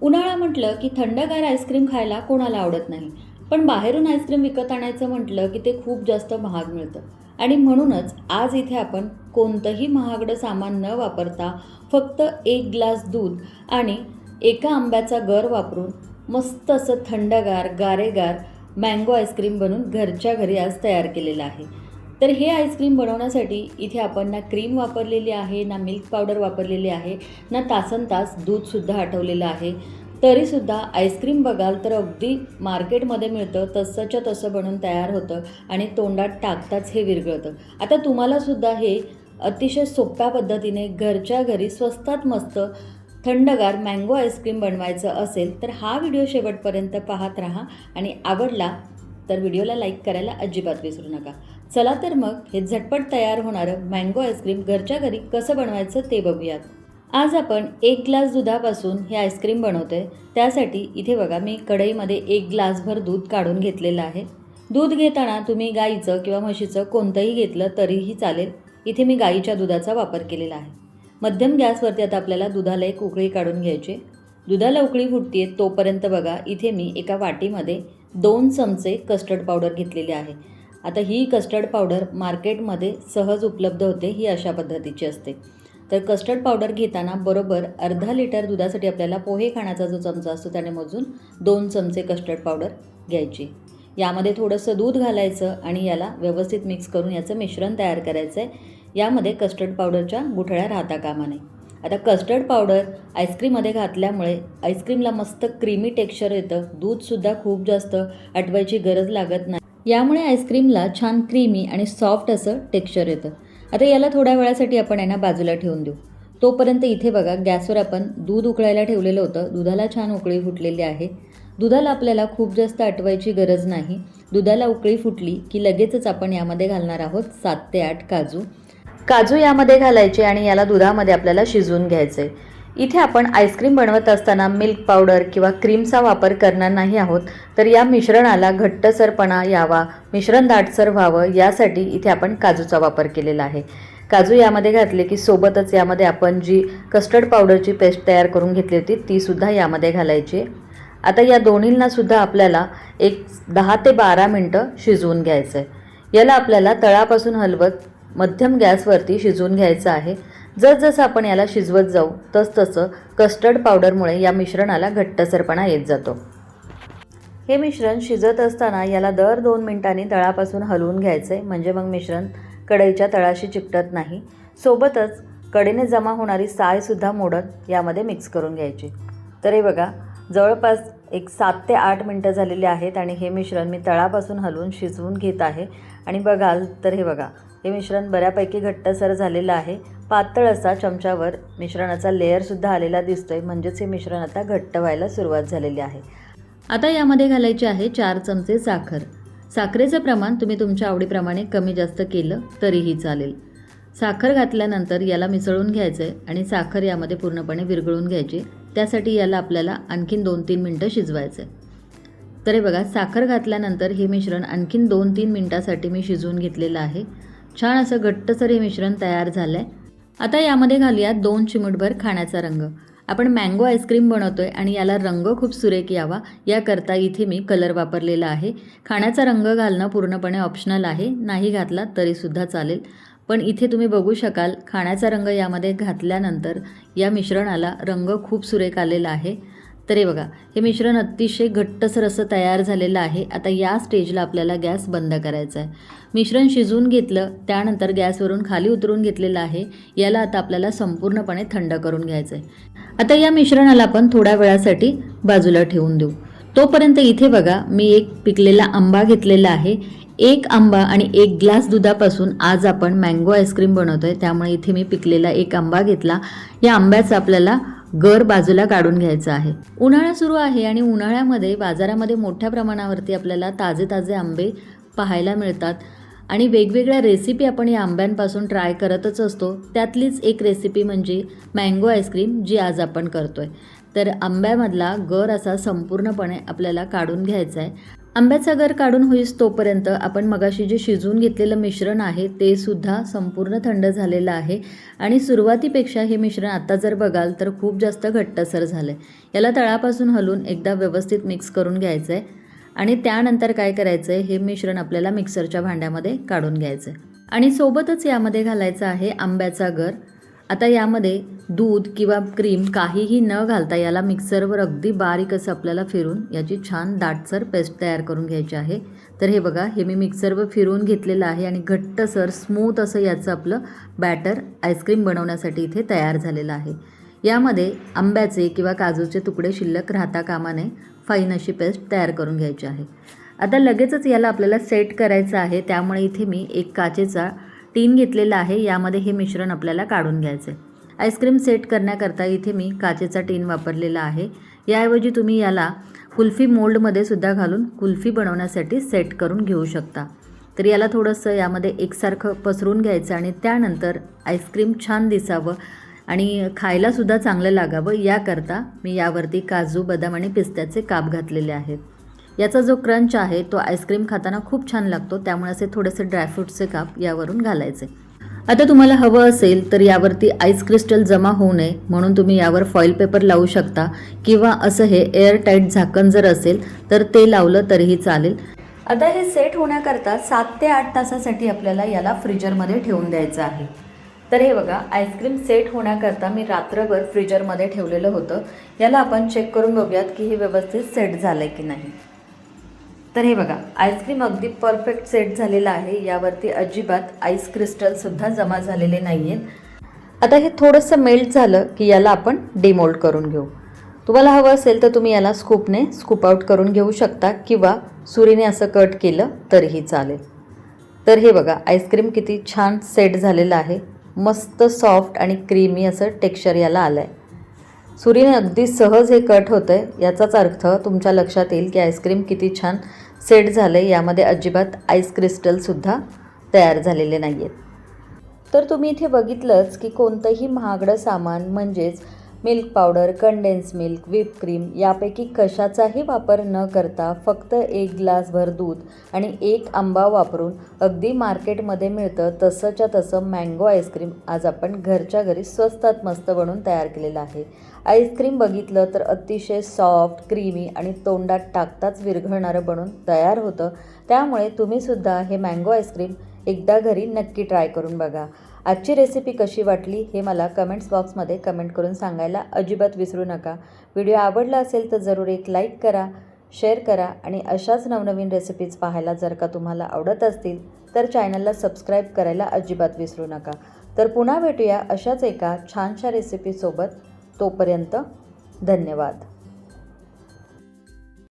उन्हाळा म्हटलं की थंडगार आईस्क्रीम खायला कोणाला आवडत नाही. पण बाहेरून आईस्क्रीम विकत आणायचं म्हटलं की ते खूप जास्त महाग मिळतं. आणि म्हणूनच आज इथे आपण कोणतंही महागडं सामान न वापरता फक्त एक ग्लास दूध आणि एका आंब्याचा गर वापरून मस्त असं थंडगार गारेगार मँगो आईस्क्रीम बनवून घरच्या घरी आज तयार केलेलं आहे. तर हे आईस्क्रीम बनवण्यासाठी इथे आपण ना क्रीम वापरलेली आहे, ना मिल्क पावडर वापरलेली आहे, ना तासनतास दूधसुद्धा आटवलेलं आहे. तरीसुद्धा आईस्क्रीम बघाल तर अगदी मार्केटमध्ये मिळतं तसंच्या तसं बनून तयार होतं आणि तोंडात टाकताच हे विरघळतं. आता तुम्हालासुद्धा हे अतिशय सोप्या पद्धतीने घरच्या घरी स्वस्तात मस्त थंडगार मँगो आईस्क्रीम बनवायचं असेल तर हा व्हिडिओ शेवटपर्यंत पाहत राहा आणि आवडला तर व्हिडिओला लाईक करायला अजिबात विसरू नका. चला तर मग हे झटपट तयार होणारं मँगो आईस्क्रीम घरच्या घरी कसं बनवायचं ते बघूयात. आज आपण 1 ग्लास दुधापासून हे आईस्क्रीम बनवतो आहे. त्यासाठी इथे बघा मी कढईमध्ये 1 ग्लासभर दूध काढून घेतलेलं आहे. दूध घेताना तुम्ही गाईचं किंवा म्हशीचं कोणतंही घेतलं तरीही चालेल. इथे मी गाईच्या दुधाचा वापर केलेला आहे. मध्यम गॅसवरती आता आपल्याला दुधाला एक उकळी काढून घ्यायची. दुधाला उकळी फुटते तोपर्यंत बघा इथे मी एका वाटीमध्ये 2 चमचे कस्टर्ड पावडर घेतलेली आहे. आता ही कस्टर्ड पावडर मार्केटमध्ये सहज उपलब्ध होते, ही अशा पद्धतीची असते. तर कस्टर्ड पावडर घेताना बरोबर अर्धा लिटर दुधासाठी आपल्याला पोहे खाण्याचा जो चमचा असतो त्याने मोजून 2 चमचे कस्टर्ड पावडर घ्यायची. यामध्ये थोडंसं दूध घालायचं आणि याला व्यवस्थित मिक्स करून याचं मिश्रण तयार करायचं आहे. यामध्ये कस्टर्ड पावडरच्या गुठळ्या राहता कामा नये. आता कस्टर्ड पावडर आईस्क्रीममध्ये घातल्यामुळे आईस्क्रीमला मस्त क्रीमी टेक्स्चर येतं. दूधसुद्धा खूप जास्त आटवायची गरज लागत नाही. यामुळे आईस्क्रीमला छान क्रीमी आणि सॉफ्ट असं टेक्स्चर येतं. आता याला थोड्या वेळासाठी आपण यांना बाजूला ठेवून देऊ. तोपर्यंत इथे बघा गॅसवर आपण दूध उकळायला ठेवलेलं होतं. दुधाला छान उकळी फुटलेली आहे. दुधाला आपल्याला खूप जास्त आटवायची गरज नाही. दुधाला उकळी फुटली की लगेचच आपण यामध्ये घालणार आहोत 7 ते 8 काजू यामध्ये घालायचे आणि याला दुधामध्ये आपल्याला शिजवून घ्यायचं आहे. इथे आपण आईस्क्रीम बनवत असताना मिल्क पावडर किंवा क्रीमचा वापर करणार नाही आहोत. तर या मिश्रणाला घट्टसरपणा यावा, मिश्रण दाटसर व्हावं यासाठी इथे आपण काजूचा वापर केलेला आहे. काजू यामध्ये घातले की सोबतच यामध्ये आपण जी कस्टर्ड पावडरची पेस्ट तयार करून घेतली होती तीसुद्धा यामध्ये घालायची. आता या दोन्हींनासुद्धा आपल्याला एक 10 ते 12 मिनटं शिजवून घ्यायचं आहे. याला आपल्याला तळापासून हलवत मध्यम गॅसवरती शिजवून घ्यायचं आहे. जसजसं आपण याला शिजवत जाऊ तसतसं कस्टर्ड पावडरमुळे या मिश्रणाला घट्टसरपणा येत जातो. हे मिश्रण शिजत असताना याला दर 2 मिनिटांनी तळापासून हलवून घ्यायचं आहे, म्हणजे मग मिश्रण कढईच्या तळाशी चिकटत नाही. सोबतच कडेने जमा होणारी सायसुद्धा मोडत यामध्ये मिक्स करून घ्यायची. तर हे बघा जवळपास एक 7 ते 8 मिनटं झालेली आहेत आणि हे मिश्रण मी तळापासून हलवून शिजवून घेत आहे. आणि बघाल तर हे बघा हे मिश्रण बऱ्यापैकी घट्टसर झालेलं आहे. पातळ असा चमच्यावर मिश्रणाचा लेअरसुद्धा आलेला दिसतोय, म्हणजेच हे मिश्रण आता घट्ट व्हायला सुरुवात झालेली आहे. आता यामध्ये घालायचे आहे 4 चमचे साखर. साखरेचं प्रमाण तुम्ही तुमच्या आवडीप्रमाणे कमी जास्त केलं तरीही चालेल. साखर घातल्यानंतर याला मिसळून घ्यायचं आहे आणि साखर यामध्ये पूर्णपणे विरघळून घ्यायची. त्यासाठी याला आपल्याला आणखीन 2-3 मिनटं शिजवायचं आहे. तर हे बघा साखर घातल्यानंतर हे मिश्रण आणखीन 2-3 मिनटासाठी मी शिजवून घेतलेलं आहे. छान असं घट्टसर हे मिश्रण तयार झालं आहे. आता यामध्ये घालूया 2 चिमूटभर खाण्याचा रंग. आपण मँगो आईस्क्रीम बनवतो आहे आणि याला रंग खूप सुरेख यावा याकरता इथे मी कलर वापरलेला आहे. खाण्याचा रंग घालणं पूर्णपणे ऑप्शनल आहे, नाही घातला तरीसुद्धा चालेल. पण इथे तुम्ही बघू शकाल खाण्याचा रंग यामध्ये घातल्यानंतर या मिश्रणाला रंग खूप सुरेख आलेला आहे. तर हे बघा हे मिश्रण अतिशय घट्टसर असं तयार झालेलं आहे. आता या स्टेजला आपल्याला गॅस बंद करायचा आहे. मिश्रण शिजवून घेतलं त्यानंतर गॅसवरून खाली उतरून घेतलेलं आहे. याला आता आपल्याला संपूर्णपणे थंड करून घ्यायचं आहे. आता या मिश्रणाला आपण थोड्या वेळासाठी बाजूला ठेवून देऊ. तोपर्यंत इथे बघा मी एक पिकलेला आंबा घेतलेला आहे. 1 आंबा आणि 1 ग्लास दुधापासून आज आपण मँगो आईस्क्रीम बनवतो आहे, त्यामुळे इथे मी पिकलेला 1 आंबा घेतला. या आंब्याचा आपल्याला गर बाजूला काढून घ्यायचं आहे. उन्हाळा सुरू आहे आणि उन्हाळ्यामध्ये बाजारामध्ये मोठ्या प्रमाणावरती आपल्याला ताजे आंबे पाहायला मिळतात आणि वेगवेगळ्या रेसिपी आपण या आंब्यांपासून ट्राय करतच असतो. त्यातलीच एक रेसिपी म्हणजे मँगो आईस्क्रीम जी आज आपण करतो आहे. तर आंब्यामधला गर असा संपूर्णपणे आपल्याला काढून घ्यायचा आहे आंब्याचा गर काढून होईस तोपर्यंत आपण मगाशी जे शिजवून घेतलेलं मिश्रण आहे ते सुद्धा संपूर्ण थंड झालेलं आहे आणि सुरुवातीपेक्षा हे मिश्रण आता जर बघाल तर खूप जास्त घट्टसर झालं आहे. याला तळापासून हलवून एकदा व्यवस्थित मिक्स करून घ्यायचं आहे आणि त्यानंतर काय करायचं आहे, हे मिश्रण आपल्याला मिक्सरच्या भांड्यामध्ये काढून घ्यायचं आहे आणि सोबतच यामध्ये घालायचं आहे आंब्याचा गर. आता यामध्ये दूध किंवा क्रीम काहीही न घालता याला मिक्सरवर अगदी बारीक असं आपल्याला फिरून याची छान दाटसर पेस्ट तयार करून घ्यायची आहे. तर हे बघा, हे मी मिक्सरवर फिरवून घेतलेलं आहे आणि घट्टसर स्मूथ असं याचं आपलं बॅटर आईस्क्रीम बनवण्यासाठी इथे तयार झालेलं आहे. यामध्ये आंब्याचे किंवा काजूचे तुकडे शिल्लक राहता कामा नये, फाईन अशी पेस्ट तयार करून घ्यायची आहे. आता लगेचच याला आपल्याला सेट करायचं आहे, त्यामुळे इथे मी एक काचेचा टीन घेतलेला आहे. यामध्ये हे मिश्रण आपल्याला काढून घ्यायचं आहे. आईस्क्रीम सेट करण्याकरता इथे मी काचेचा टीन वापरलेला आहे. याऐवजी तुम्ही याला कुल्फी मोल्डमध्ये सुद्धा घालून कुल्फी बनवण्यासाठी सेट करून घेऊ शकता. तर याला थोडंसं यामध्ये एकसारखं पसरून घ्यायचं आणि त्यानंतर आईस्क्रीम छान दिसावं आणि खायलासुद्धा चांगलं लागावं याकरता मी यावरती काजू, बदाम आणि पिस्त्याचे काप घातलेले आहेत. याचा जो क्रंच आहे तो आईस्क्रीम खाताना खूप छान लागतो, त्यामुळे असे थोडेसे ड्रायफ्रूटचे काप यावरून घालायचे. आता तुम्हाला हवं असेल तर यावरती आईस क्रिस्टल जमा होऊ नये म्हणून तुम्ही यावर फॉईल पेपर लावू शकता किंवा असं हे एअर टाईट झाकण जर असेल तर ते लावलं तरीही चालेल. आता हे सेट होण्याकरता 7 ते 8 तासासाठी आपल्याला याला फ्रीजरमध्ये ठेवून द्यायचं आहे. तर हे बघा, आईस्क्रीम सेट होण्याकरता मी रात्रभर फ्रीजरमध्ये ठेवलेलं होतं. याला आपण चेक करून बघूयात की हे व्यवस्थित सेट झालं आहे की नाही. तर हे बघा, आईस्क्रीम अगदी परफेक्ट सेट झालेलं आहे. यावरती अजिबात आईस क्रिस्टलसुद्धा जमा झालेले नाही आहेत. आता हे थोडंसं मेल्ट झालं की याला आपण डिमोल्ड करून घेऊ. तुम्हाला हवं असेल तर तुम्ही याला स्कूपने स्कूप आउट करून घेऊ शकता किंवा सुरीने असं कट केलं तरीही चालेल. तर हे बघा, आईस्क्रीम किती छान सेट झालेलं आहे. मस्त सॉफ्ट आणि क्रीमी असं टेक्स्चर याला आलं आहे. सुरीने अगदी सहज हे कट होतं आहे, याचाच अर्थ तुमच्या लक्षात येईल की आईस्क्रीम किती छान सेट झालं आहे. यामध्ये अजिबात आईस क्रिस्टलसुद्धा तयार झालेले नाही आहेत. तर तुम्ही इथे बघितलंच की कोणतंही महागडं सामान म्हणजेच milk powder, condense milk, whip cream यापैकी कशाचाही वापर न करता फक्त 1 ग्लासभर दूध आणि 1 आंबा वापरून अगदी मार्केटमध्ये मिळतं तसंच्या तसं मँगो आईस्क्रीम आज आपण घरच्या घरी स्वस्तात मस्त बनवून तयार केलेलं आहे. आईस्क्रीम बघितलं तर अतिशय सॉफ्ट, क्रीमी आणि तोंडात टाकताच विरघळणारं बनून तयार होतं. त्यामुळे तुम्हीसुद्धा हे मँगो आईस्क्रीम एकदा घरी नक्की ट्राय करून बघा. आजची रेसिपी कशी वाटली हे मला कमेंट्स बॉक्समध्ये कमेंट करून सांगायला अजिबात विसरू नका. व्हिडिओ आवडला असेल तर जरूर एक लाईक करा, शेअर करा आणि अशाच नवनवीन रेसिपीज पाहायला जर का तुम्हाला आवडत असतील तर चॅनलला सबस्क्राईब करायला अजिबात विसरू नका. तर पुन्हा भेटूया अशाच एका छानशा रेसिपीसोबत. तोपर्यंत धन्यवाद.